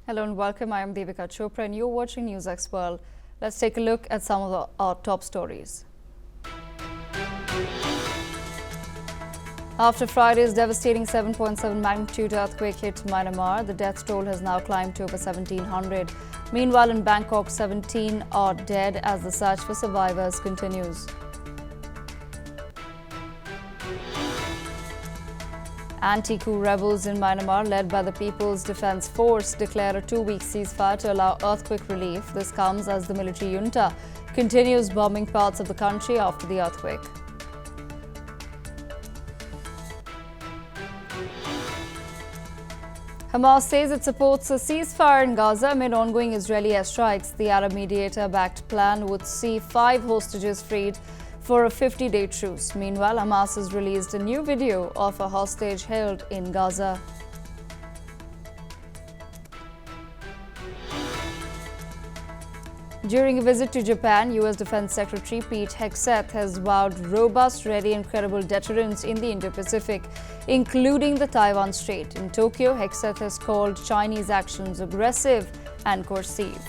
Hello and welcome. I am Devika Chopra and you're watching NewsX World. Let's take a look at some of our top stories. After Friday's devastating 7.7 magnitude earthquake hit Myanmar, the death toll has now climbed to over 1,700. Meanwhile, in Bangkok, 17 are dead as the search for survivors continues. Anti-coup rebels in Myanmar, led by the People's Defence Force, declare a 2-week ceasefire to allow earthquake relief. This comes as the military junta continues bombing parts of the country after the earthquake. Hamas says it supports a ceasefire in Gaza amid ongoing Israeli airstrikes. The Arab mediator-backed plan would see 5 hostages freed for a 50-day truce. Meanwhile, Hamas has released a new video of a hostage held in Gaza. During a visit to Japan, U.S. Defense Secretary Pete Hegseth has vowed robust, ready and credible deterrence in the Indo-Pacific, including the Taiwan Strait. In Tokyo, Hegseth has called Chinese actions aggressive and coercive.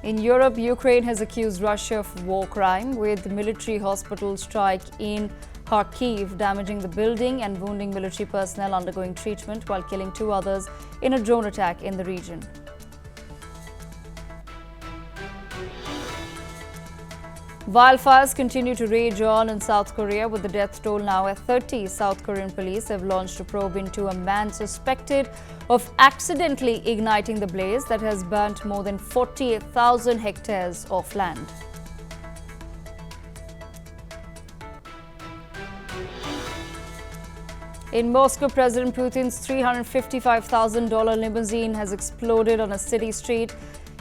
In Europe, Ukraine has accused Russia of war crime, with the military hospital strike in Kharkiv damaging the building and wounding military personnel undergoing treatment while killing 2 others in a drone attack in the region. Wildfires continue to rage on in South Korea, with the death toll now at 30. South Korean police have launched a probe into a man suspected of accidentally igniting the blaze that has burnt more than 48,000 hectares of land. In Moscow, President Putin's $355,000 limousine has exploded on a city street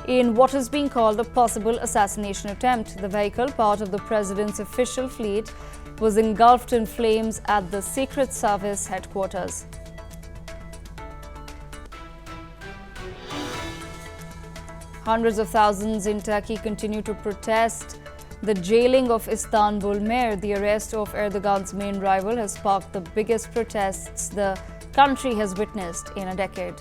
in what is being called a possible assassination attempt. The vehicle, part of the president's official fleet, was engulfed in flames at the Secret Service headquarters. Hundreds of thousands in Turkey continue to protest the jailing of Istanbul mayor. The arrest of Erdogan's main rival has sparked the biggest protests the country has witnessed in a decade.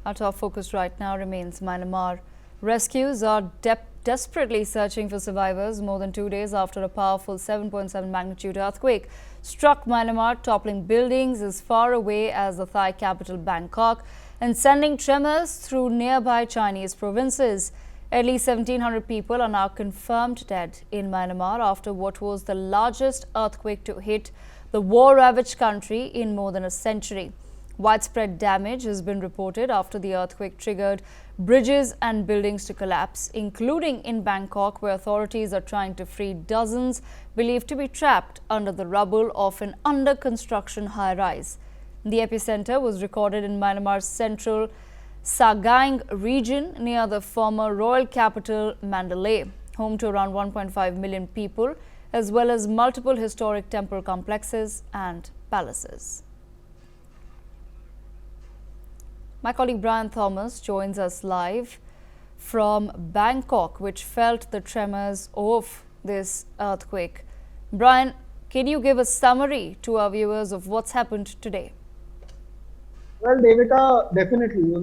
Our top focus right now remains Myanmar. Rescues are desperately searching for survivors more than 2 days after a powerful 7.7 magnitude earthquake struck Myanmar, toppling buildings as far away as the Thai capital Bangkok and sending tremors through nearby Chinese provinces. At least 1,700 people are now confirmed dead in Myanmar after what was the largest earthquake to hit the war-ravaged country in more than a century. Widespread damage has been reported after the earthquake triggered bridges and buildings to collapse, including in Bangkok, where authorities are trying to free dozens believed to be trapped under the rubble of an under-construction high-rise. The epicenter was recorded in Myanmar's central Sagaing region near the former royal capital Mandalay, home to around 1.5 million people, as well as multiple historic temple complexes and palaces. My colleague Brian Thomas joins us live from Bangkok, which felt the tremors of this earthquake. Brian, can you give a summary to our viewers of what's happened today? Well, Devika, definitely,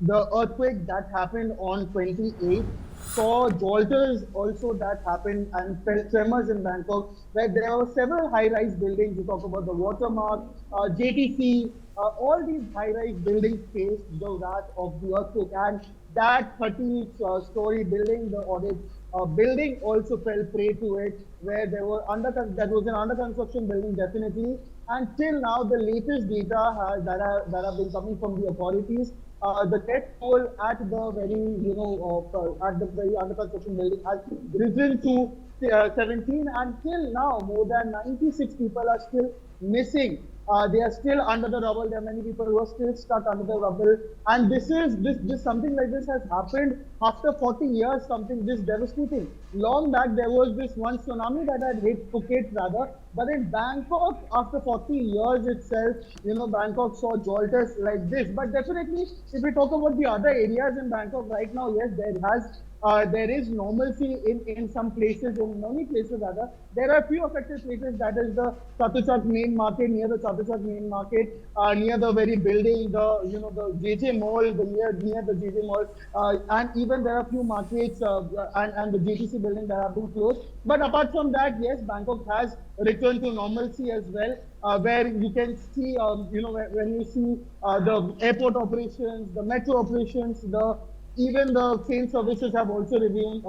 the earthquake that happened on 28th saw jolters also that happened and felt tremors in Bangkok, where there were several high-rise buildings. You talk about the Watermark, JTC, all these high-rise buildings faced the wrath of the earthquake, and that 30-story building, the building also fell prey to it, where that was an under-construction building, definitely. Until now, the latest data that have been coming from the authorities, the death toll at the very under-construction building has risen to 17. Until now, more than 96 people are still missing They are still under the rubble. There are many people who are still stuck under the rubble. And this something like this has happened after 40 years, something this devastating. Long back, there was this one tsunami that had hit Phuket rather. But in Bangkok, after 40 years itself, Bangkok saw jolters like this. But definitely, if we talk about the other areas in Bangkok right now, yes, there is normalcy in some places, in many places rather. There are few affected places, that is the Chatuchak main market, near the Chatuchak main market, near the very building, the JJ Mall, near the JJ Mall, and even there are few markets and the JTC building that have been closed. But apart from that, yes, Bangkok has returned to normalcy as well, where you can see, when you see the airport operations, the metro operations, even the train services have also resumed.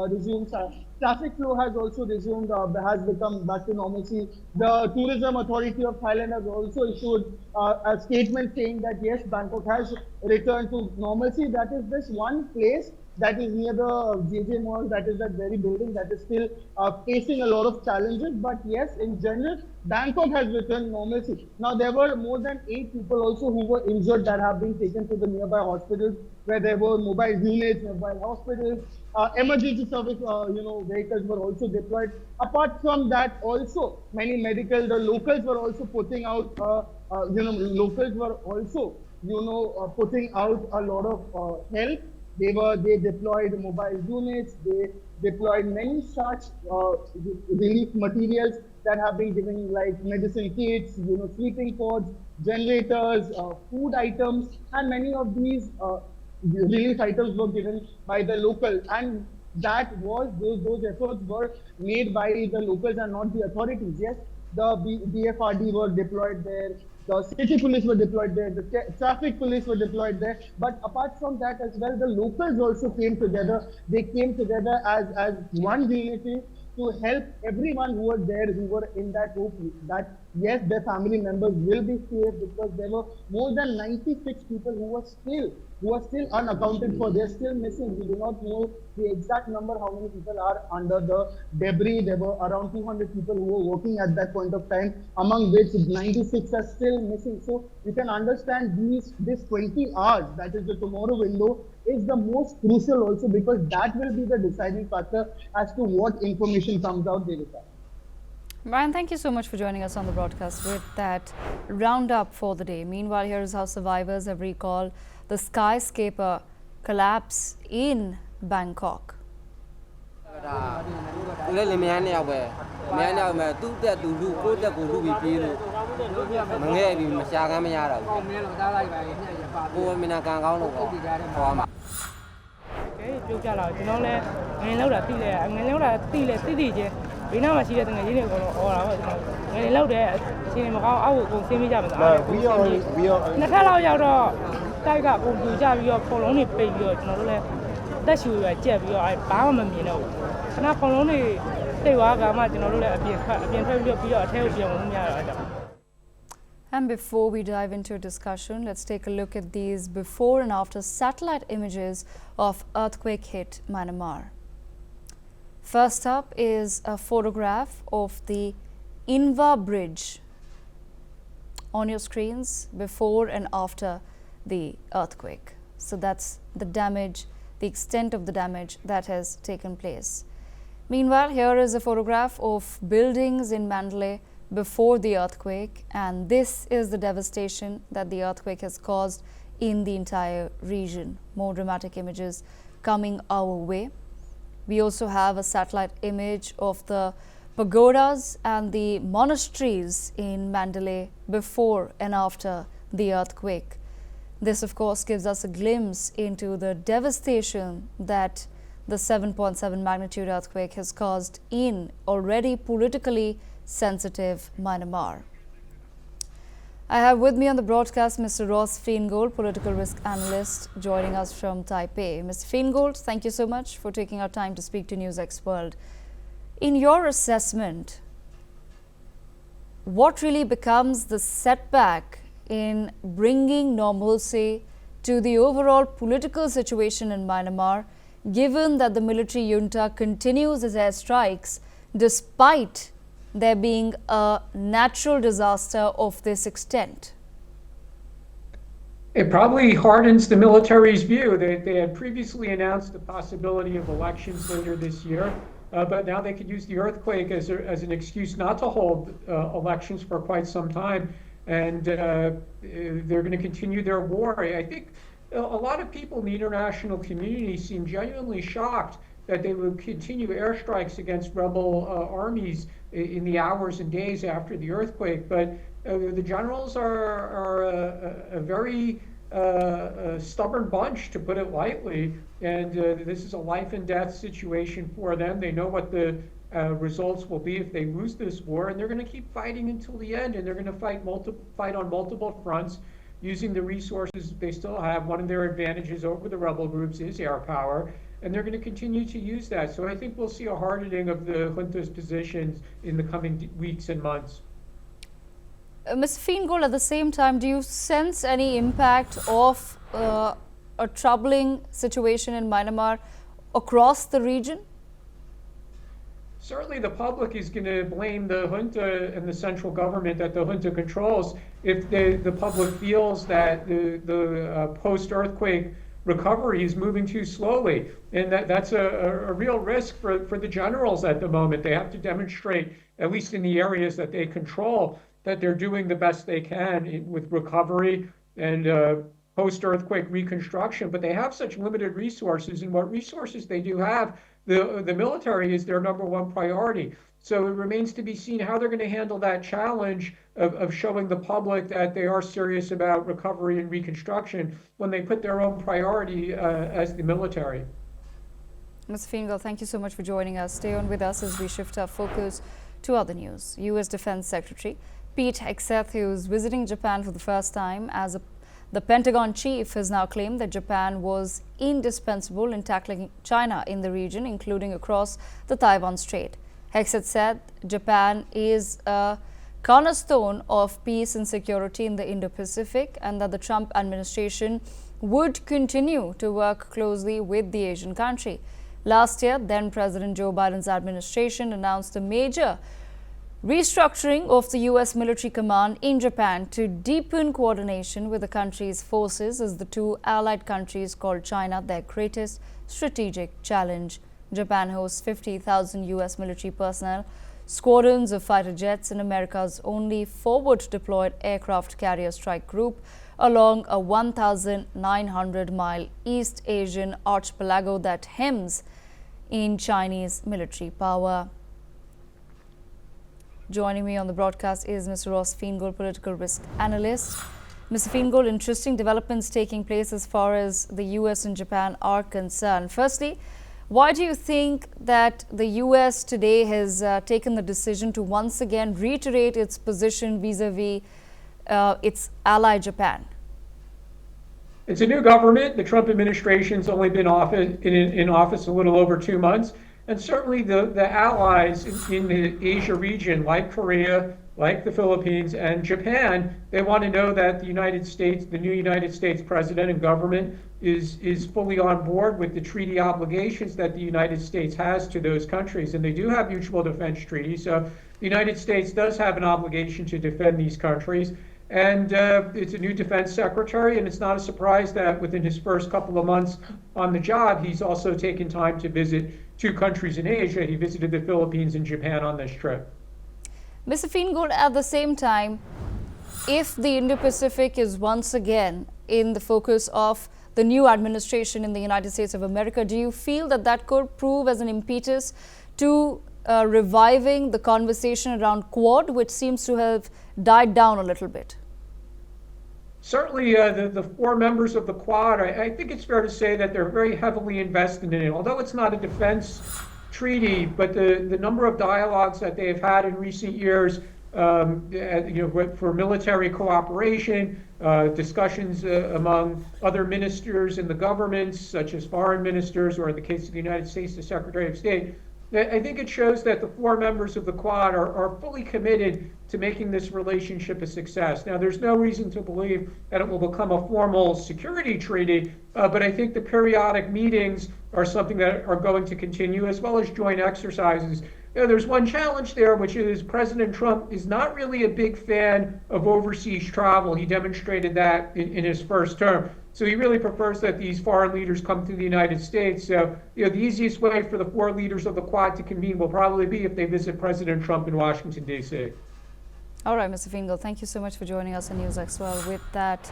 Traffic flow has also resumed, has become back to normalcy. The Tourism Authority of Thailand has also issued a statement saying that yes, Bangkok has returned to normalcy. That is this one place that is near the JJ Mall, that is that very building that is still facing a lot of challenges. But yes, in general, Bangkok has returned normalcy. Now, there were more than 8 people also who were injured that have been taken to the nearby hospitals, where there were mobile units, mobile hospitals, emergency service, vehicles were also deployed. Apart from that, also many the locals were also putting out, putting out a lot of help. They deployed mobile units. They deployed many such relief materials that have been given, like medicine kits, sleeping pods, generators, food items, and many of these relief items were given by the local. And those efforts were made by the locals and not the authorities. Yes, the BFRD were deployed there, the city police were deployed there, the traffic police were deployed there. But apart from that as well, the locals also came together. They came together as one unity to help everyone who was there, who were in that hope that yes, their family members will be safe, because there were more than 96 people who are still unaccounted for. They're still missing. We do not know the exact number, how many people are under the debris. There were around 200 people who were working at that point of time, among which 96 are still missing. So you can understand this 20 hours, that is the tomorrow window, is the most crucial also, because that will be the deciding factor as to what information comes out, Devika. Brian, thank you so much for joining us on the broadcast with that roundup for the day. Meanwhile, here is how survivors have recalled the skyscraper collapse in Bangkok. And before we dive into a discussion, let's take a look at these before and after satellite images of earthquake hit Myanmar. First up is a photograph of the Inva Bridge on your screens before and after the earthquake. So that's the damage, the extent of the damage that has taken place. Meanwhile, here is a photograph of buildings in Mandalay before the earthquake, and this is the devastation that the earthquake has caused in the entire region. More dramatic images coming our way. We also have a satellite image of the pagodas and the monasteries in Mandalay before and after the earthquake. This, of course, gives us a glimpse into the devastation that the 7.7 magnitude earthquake has caused in already politically sensitive Myanmar. I have with me on the broadcast Mr. Ross Feingold, political risk analyst, joining us from Taipei. Mr. Feingold, thank you so much for taking our time to speak to NewsX World. In your assessment, what really becomes the setback in bringing normalcy to the overall political situation in Myanmar, given that the military junta continues its airstrikes despite there being a natural disaster of this extent? It probably hardens the military's view. They had previously announced the possibility of elections later this year, but now they could use the earthquake as an excuse not to hold elections for quite some time, and they're going to continue their war. I think a lot of people in the international community seem genuinely shocked that they would continue airstrikes against rebel armies in the hours and days after the earthquake. But the generals are a very stubborn bunch, to put it lightly, and this is a life and death situation for them. They know what the results will be if they lose this war, and they're going to keep fighting until the end, and they're going to fight on multiple fronts using the resources they still have. One of their advantages over the rebel groups is air power, and they're going to continue to use that. So I think we'll see a hardening of the junta's positions in the coming weeks and months. Ms. Feingold, at the same time, do you sense any impact of a troubling situation in Myanmar across the region? Certainly the public is going to blame the junta and the central government that the junta controls if the public feels that the post-earthquake recovery is moving too slowly. And that's a real risk for the generals at the moment. They have to demonstrate, at least in the areas that they control, that they're doing the best they can with recovery and post-earthquake reconstruction. But they have such limited resources, and what resources they do have, the military is their number one priority. So it remains to be seen how they're going to handle that challenge of showing the public that they are serious about recovery and reconstruction when they put their own priority as the military. Ms. Feingold, thank you so much for joining us. Stay on with us as we shift our focus to other news. U.S. Defense Secretary Pete Hegseth, who is visiting Japan for the first time the Pentagon chief, has now claimed that Japan was indispensable in tackling China in the region, including across the Taiwan Strait. Hegseth said Japan is a cornerstone of peace and security in the Indo-Pacific, and that the Trump administration would continue to work closely with the Asian country. Last year, then President Joe Biden's administration announced a major restructuring of the U.S. military command in Japan to deepen coordination with the country's forces as the two allied countries called China their greatest strategic challenge. Japan hosts 50,000 U.S. military personnel, squadrons of fighter jets, and America's only forward-deployed aircraft carrier strike group along a 1,900-mile East Asian archipelago that hems in Chinese military power. Joining me on the broadcast is Mr. Ross Feingold, political risk analyst. Mr. Feingold, interesting developments taking place as far as the U.S. and Japan are concerned. Firstly, why do you think that the U.S. today has taken the decision to once again reiterate its position vis-a-vis its ally Japan? It's a new government. The Trump administration's only been in office a little over 2 months. And certainly the allies in the Asia region, like Korea, like the Philippines and Japan, they want to know that the United States, the new United States president and government is fully on board with the treaty obligations that the United States has to those countries. And they do have mutual defense treaties. So the United States does have an obligation to defend these countries. And it's a new defense secretary, and it's not a surprise that within his first couple of months on the job, he's also taken time to visit 2 countries in Asia. He visited the Philippines and Japan on this trip. Mr. Feingold, at the same time, if the Indo-Pacific is once again in the focus of the new administration in the United States of America, do you feel that that could prove as an impetus to reviving the conversation around Quad, which seems to have died down a little bit? Certainly, the 4 members of the Quad, I think it's fair to say that they're very heavily invested in it. Although it's not a defense treaty, but the number of dialogues that they've had in recent years, for military cooperation, discussions among other ministers in the governments, such as foreign ministers, or in the case of the United States, the Secretary of State. I think it shows that the 4 members of the Quad are fully committed to making this relationship a success. Now, there's no reason to believe that it will become a formal security treaty, but I think the periodic meetings are something that are going to continue, as well as joint exercises there's one challenge there, which is President Trump is not really a big fan of overseas travel. He demonstrated that in his first term. So he really prefers that these foreign leaders come to the United States. So, the easiest way for the four leaders of the Quad to convene will probably be if they visit President Trump in Washington, D.C. All right, Mr. Fingal, thank you so much for joining us on NewsX with that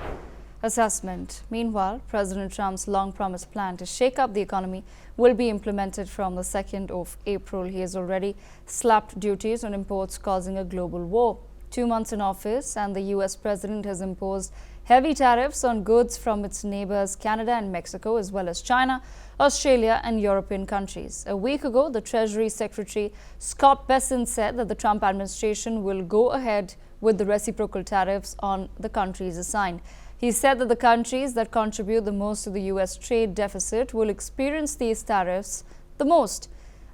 assessment. Meanwhile, President Trump's long-promised plan to shake up the economy will be implemented from the 2nd of April. He has already slapped duties on imports, causing a global war. 2 months in office, and the U.S. president has imposed heavy tariffs on goods from its neighbors Canada and Mexico, as well as China, Australia and European countries. A week ago, the Treasury Secretary Scott Bessent said that the Trump administration will go ahead with the reciprocal tariffs on the countries assigned. He said that the countries that contribute the most to the U.S. trade deficit will experience these tariffs the most.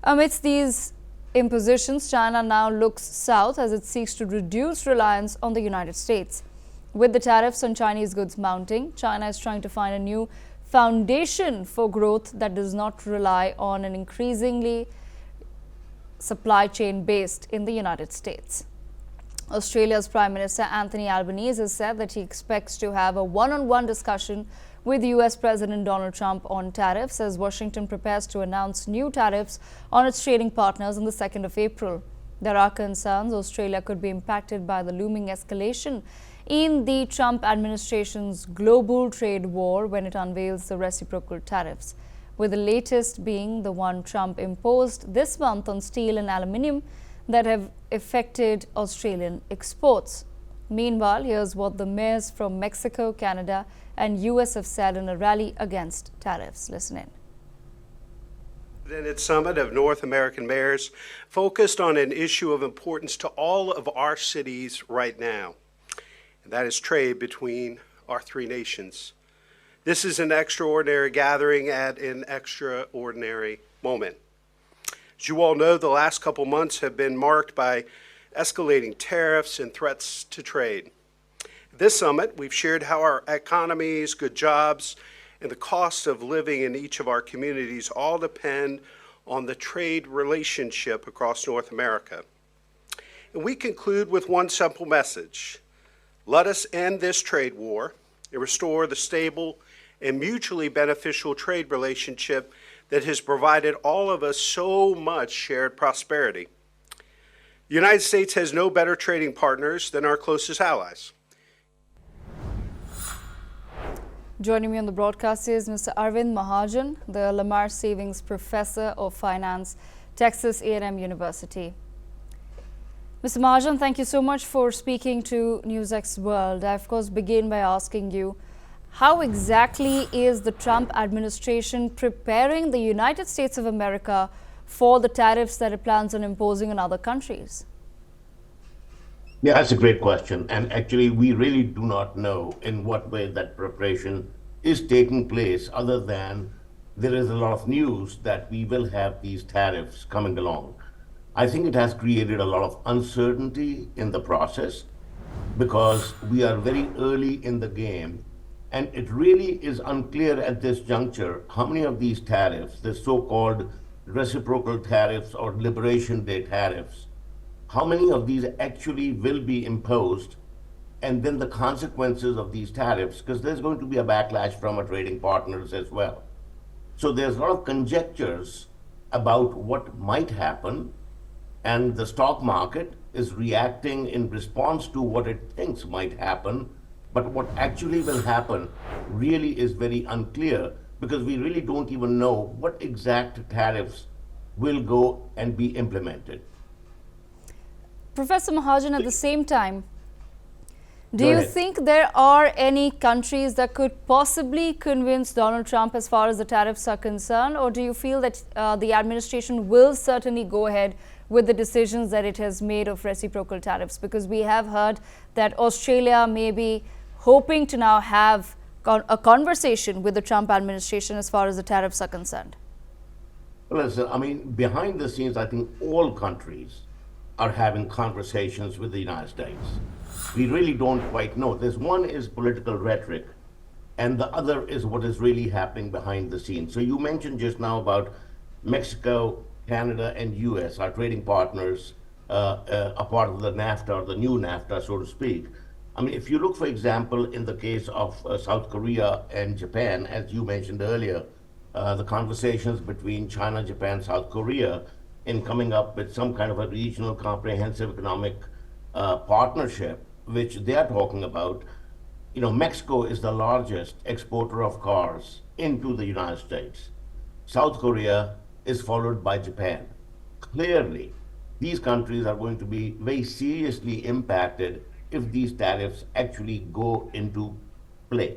Amidst these impositions, China now looks south as it seeks to reduce reliance on the United States. With the tariffs on Chinese goods mounting, China is trying to find a new foundation for growth that does not rely on an increasingly supply chain based in the United States. Australia's Prime Minister Anthony Albanese has said that he expects to have a one-on-one discussion with US President Donald Trump on tariffs as Washington prepares to announce new tariffs on its trading partners on the 2nd of April. There are concerns Australia could be impacted by the looming escalation in the Trump administration's global trade war when it unveils the reciprocal tariffs, with the latest being the one Trump imposed this month on steel and aluminium that have affected Australian exports. Meanwhile, here's what the mayors from Mexico, Canada and US have said in a rally against tariffs. Listen in. Its summit of North American mayors focused on an issue of importance to all of our cities right now, and that is trade between our three nations. This is an extraordinary gathering at an extraordinary moment. As you all know, the last couple months have been marked by escalating tariffs and threats to trade. At this summit, we've shared how our economies, good jobs, and the cost of living in each of our communities all depend on the trade relationship across North America. And we conclude with one simple message. Let us end this trade war and restore the stable and mutually beneficial trade relationship that has provided all of us so much shared prosperity. The United States has no better trading partners than our closest allies. Joining me on the broadcast is Mr. Arvind Mahajan, the Lamar Savings Professor of Finance, Texas A&M University. Mr. Mahajan, thank you so much for speaking to NewsX World. I, of course, begin by asking you, how exactly is the Trump administration preparing the United States of America for the tariffs that it plans on imposing on other countries? Yeah, that's a great question. And actually, we really do not know in what way that preparation is taking place, other than there is a lot of news that we will have these tariffs coming along. I think it has created a lot of uncertainty in the process because we are very early in the game. And it really is unclear at this juncture how many of these tariffs, the so-called reciprocal tariffs or Liberation Day tariffs, how many of these actually will be imposed, and then the consequences of these tariffs, because there's going to be a backlash from our trading partners as well. So there's a lot of conjectures about what might happen, and the stock market is reacting in response to what it thinks might happen, but what actually will happen really is very unclear, because we really don't even know what exact tariffs will go and be implemented. Professor Mahajan, at the same time, do you think there are any countries that could possibly convince Donald Trump as far as the tariffs are concerned, or do you feel that the administration will certainly go ahead with the decisions that it has made of reciprocal tariffs? Because we have heard that Australia may be hoping to now have a conversation with the Trump administration as far as the tariffs are concerned. Well, listen, I mean, behind the scenes, I think all countries are having conversations with the United States. We really don't quite know. There's one is political rhetoric, and the other is what is really happening behind the scenes. So you mentioned just now about Mexico, Canada, and US, our trading partners, are part of the NAFTA, or the new NAFTA, so to speak. I mean, if you look, for example, in the case of South Korea and Japan, as you mentioned earlier, the conversations between China, Japan, South Korea in coming up with some kind of a regional comprehensive economic partnership, which they are talking about. You know, Mexico is the largest exporter of cars into the United States. South Korea is followed by Japan. Clearly, these countries are going to be very seriously impacted if these tariffs actually go into play.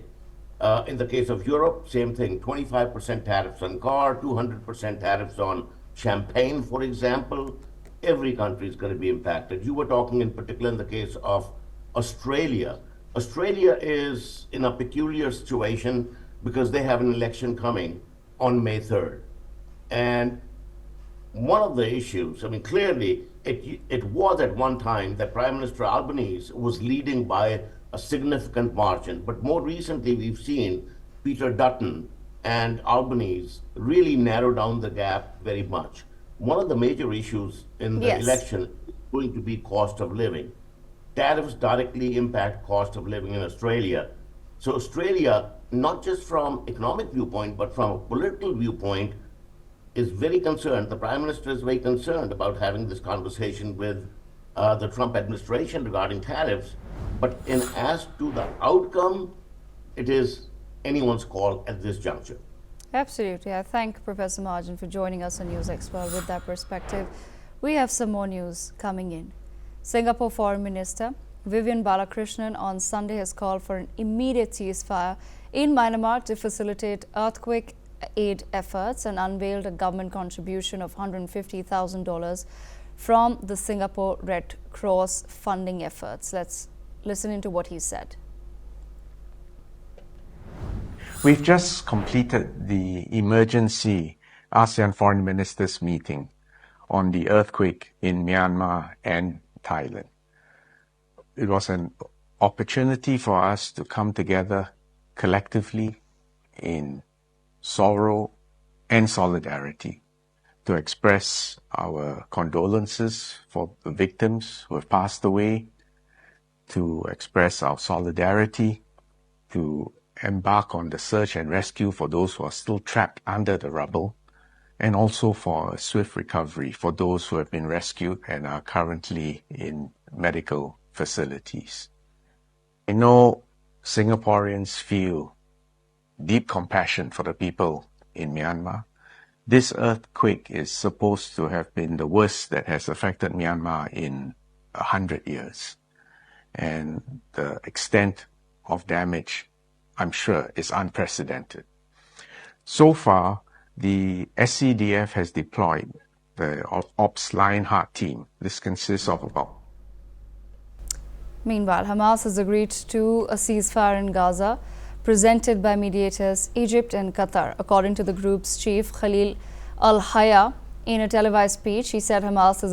In the case of Europe, same thing, 25% tariffs on car, 200% tariffs on champagne, for example. Every country is going to be impacted. You were talking in particular in the case of Australia. Australia is in a peculiar situation because they have an election coming on May 3rd. And one of the issues, I mean, clearly it was at one time that Prime Minister Albanese was leading by a significant margin. But more recently, we've seen Peter Dutton and Albanese really narrow down the gap very much. One of the major issues in the election is going to be cost of living. Tariffs directly impact cost of living in Australia. So Australia, not just from economic viewpoint, but from a political viewpoint, is very concerned. The Prime Minister is very concerned about having this conversation with the Trump administration regarding tariffs. But as to the outcome, it is anyone's call at this juncture. Absolutely. I thank Professor Mahajan for joining us on NewsX with that perspective. We have some more news coming in. Singapore Foreign Minister Vivian Balakrishnan on Sunday has called for an immediate ceasefire in Myanmar to facilitate earthquake aid efforts and unveiled a government contribution of $150,000 from the Singapore Red Cross funding efforts. Let's listen into what he said. We've just completed the emergency ASEAN Foreign Ministers meeting on the earthquake in Myanmar and Thailand. It was an opportunity for us to come together collectively in sorrow and solidarity to express our condolences for the victims who have passed away, to express our solidarity, to embark on the search and rescue for those who are still trapped under the rubble, and also for a swift recovery for those who have been rescued and are currently in medical facilities. I know Singaporeans feel deep compassion for the people in Myanmar. This earthquake is supposed to have been the worst that has affected Myanmar in 100 years. And the extent of damage, I'm sure, is unprecedented. So far, the SCDF has deployed the Ops Lionheart team. This consists of about... Meanwhile, Hamas has agreed to a ceasefire in Gaza, presented by mediators Egypt and Qatar. According to the group's chief, Khalil al-Hayya, in a televised speech, he said Hamas has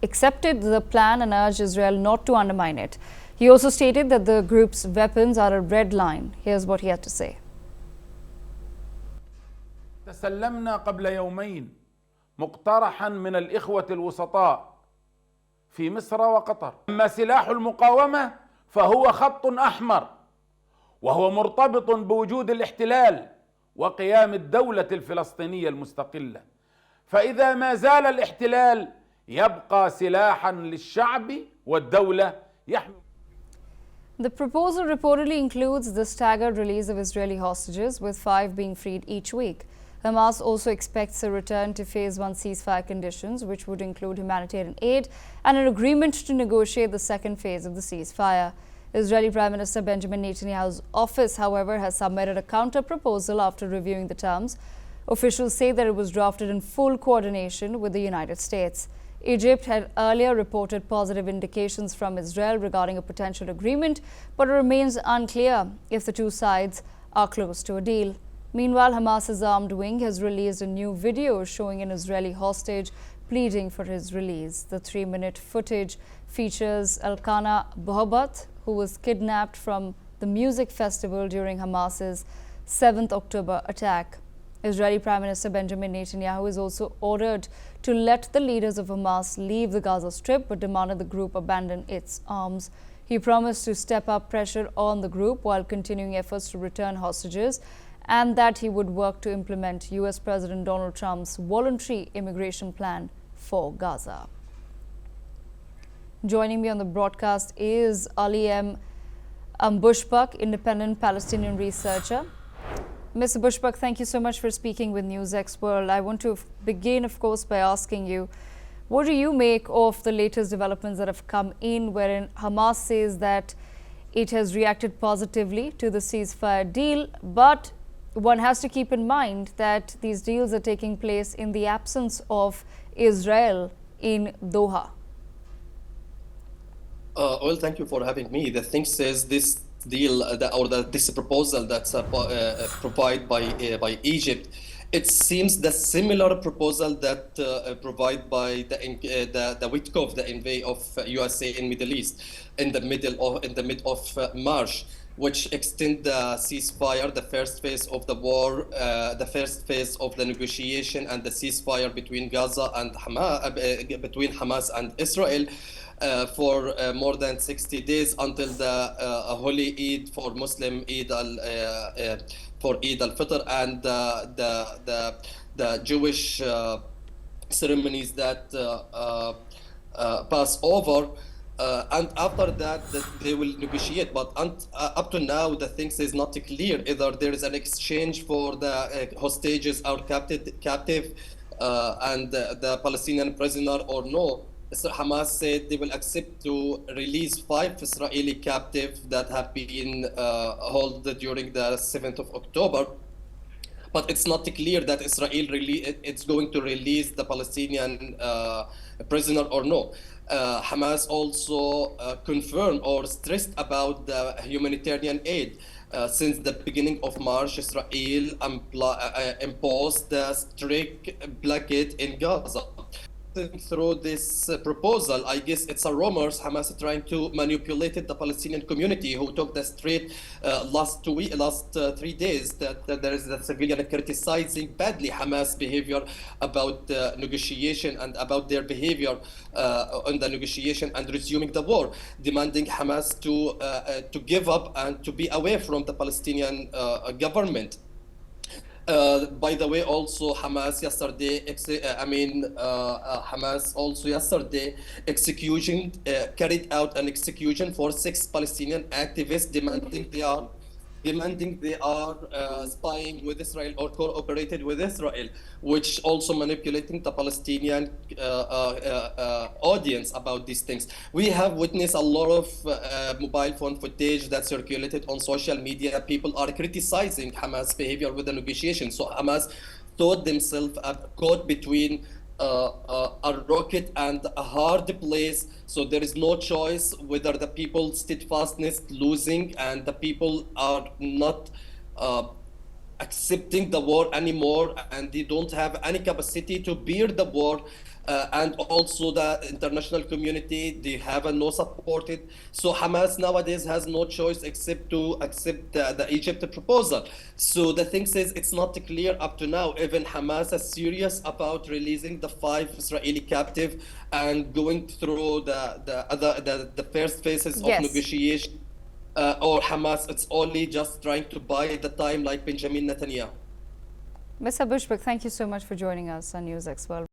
accepted the plan and urged Israel not to undermine it. He also stated that the group's weapons are a red line. Here's what he had to say. تسلمنا قبل يومين مقترحا من الإخوة الوسطاء في مصر وقطر. أما سلاح المقاومة فهو خط أحمر وهو مرتبط بوجود الاحتلال وقيام الدولة الفلسطينية المستقلة. فإذا ما زال الاحتلال يبقى سلاحا للشعب والدولة يحمي. The proposal reportedly includes the staggered release of Israeli hostages, with 5 being freed each week. Hamas also expects a return to Phase 1 ceasefire conditions, which would include humanitarian aid and an agreement to negotiate the second phase of the ceasefire. Israeli Prime Minister Benjamin Netanyahu's office, however, has submitted a counter-proposal after reviewing the terms. Officials say that it was drafted in full coordination with the United States. Egypt had earlier reported positive indications from Israel regarding a potential agreement, but it remains unclear if the two sides are close to a deal. Meanwhile, Hamas's armed wing has released a new video showing an Israeli hostage pleading for his release. The 3-minute footage features Elkanah Bohabat, who was kidnapped from the music festival during Hamas's 7th October attack. Israeli Prime Minister Benjamin Netanyahu is also ordered to let the leaders of Hamas leave the Gaza Strip, but demanded the group abandon its arms. He promised to step up pressure on the group while continuing efforts to return hostages, and that he would work to implement US President Donald Trump's voluntary immigration plan for Gaza. Joining me on the broadcast is Ali M. Bushbuck, independent Palestinian researcher. Mr. Bushbuck, thank you so much for speaking with NewsX World. I want to begin, of course, by asking you, what do you make of the latest developments that have come in, wherein Hamas says that it has reacted positively to the ceasefire deal, but one has to keep in mind that these deals are taking place in the absence of Israel in Doha? Well, thank you for having me. The thing says this deal this proposal that's provided by Egypt, it seems the similar proposal that provided by the Witkoff, the envoy of USA in Middle East, in the mid of March, which extend the ceasefire, the first phase of the war, the first phase of the negotiation, and the ceasefire between Gaza and between Hamas and Israel. For more than 60 days until the Holy Eid for Muslim Eid for Eid al-Fitr, and the Jewish ceremonies that pass over. And after that, they will negotiate. But up to now, the things is not clear. Either there is an exchange for the hostages or captive and the Palestinian prisoner or no. Hamas said they will accept to release 5 Israeli captives that have been held during the 7th of October. But it's not clear that Israel it's going to release the Palestinian prisoner or no. Hamas also confirmed or stressed about the humanitarian aid. Since the beginning of March, Israel imposed the strict blockade in Gaza. Through this proposal, I guess it's a rumors. Hamas is trying to manipulate the Palestinian community, who took the street last 3 days, that there is a civilian criticizing badly Hamas behavior about the negotiation and about their behavior on the negotiation and resuming the war, demanding Hamas to give up and to be away from the Palestinian government. By the way, also Hamas yesterday carried out an execution for 6 Palestinian activists, demanding they are spying with Israel or cooperated with Israel, which also manipulating the Palestinian audience about these things. We have witnessed a lot of mobile phone footage that circulated on social media. People are criticizing Hamas behavior with the negotiation. So Hamas thought themselves caught between a rocket and a hard place. So there is no choice whether the people steadfastness losing and the people are not accepting the war anymore, and they don't have any capacity to bear the war. And also the international community, they have no supported. So Hamas nowadays has no choice except to accept the Egypt proposal. So the thing says it's not clear up to now. Even Hamas is serious about releasing the 5 Israeli captive and going through the first phases of negotiation. Or Hamas, it's only just trying to buy the time like Benjamin Netanyahu. Mr. Bushbuck, thank you so much for joining us on NewsX World.